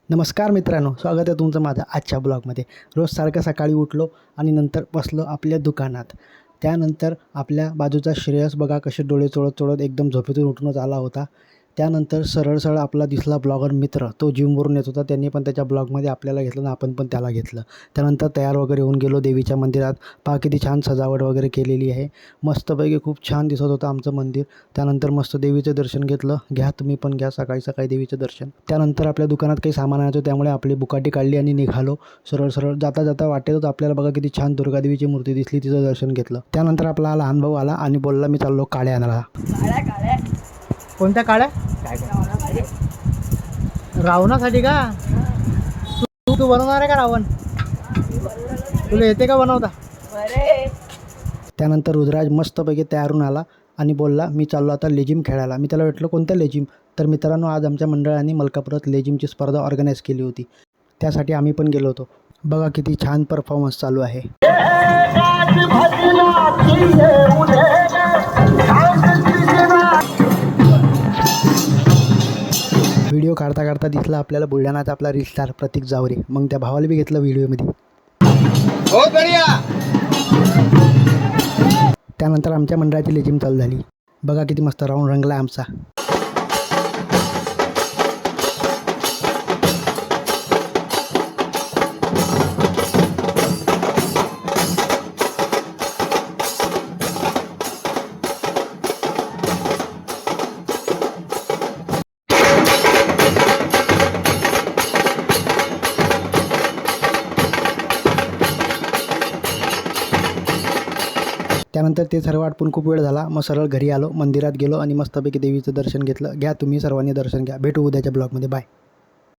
नमस्कार मित्रांनो, स्वागत आहे तुमचं माझं आजच्या ब्लॉगमध्ये। रोज सारखं सकाळी उठलो आणि नंतर बसलो आपल्या दुकानात। त्यानंतर आपल्या बाजूचा श्रेयस बघा कसे डोळे चोळत चोळत एकदम झोपेतून उठूनच आला होता। त्यानंतर सरळ सरळ आपला दिसला ब्लॉगर मित्र, तो जिमवरून येत होता। त्यांनी पण त्याच्या ब्लॉगमध्ये आपल्याला घेतलं आणि आपण पण त्याला घेतलं। त्यानंतर तयार वगैरे होऊन गेलो देवीच्या मंदिरात। पहा किती छान सजावट वगैरे केलेली आहे, मस्तपैकी खूप छान दिसत होतं आमचं मंदिर। त्यानंतर मस्त देवीचं दर्शन घेतलं। घ्या तुम्ही पण घ्या सकाळी सकाळी देवीचं दर्शन। त्यानंतर आपल्या दुकानात काही सामान आणायचं, त्यामुळे आपली बुकाटी काढली आणि निघालो। सरळ सरळ जाता जाता वाटेतच आपल्याला बघा किती छान दुर्गादेवीची मूर्ती दिसली, तिचं दर्शन घेतलं। त्यानंतर आपला लहान भाऊ आला आणि बोलला मी चाललो काड्या आणायला। कोणत्या काड्या? रावणासाठी का? तू बनवणार आहे का रावण? तुला येते का बनवता? त्यानंतर रुद्राज मस्तपैकी तयार होऊन आला आणि बोलला मी चाललो आता लेझिम खेळायला। मी त्याला म्हटलं कोणत्या लेझिम? तर मित्रांनो, आज आमच्या मंडळाने मलकापुरात लेझिमची स्पर्धा ऑर्गनाईज केली होती, त्यासाठी आम्ही पण गेलो होतो। बघा किती छान परफॉर्मन्स चालू आहे। व्हिडिओ काढता काढता दिसला आपल्याला बुलढाणाचा आपला रील स्टार प्रतीक जावरे। मग त्या भावाला बी घेतलं व्हिडिओमध्ये। त्यानंतर आमच्या मंडळाची लेझिम चालू झाली। बघा किती मस्त राऊंड रंगला आमचा। त्यानंतर ते सर्व आटपून खूप वेळ झाला। मग सरळ घरी आलो, मंदिरात गेलो आणि मस्तपैकी देवीचं दर्शन घेतलं। घ्या तुम्ही सर्वांनी दर्शन घ्या। भेटू उद्याच्या ब्लॉगमध्ये। बाय।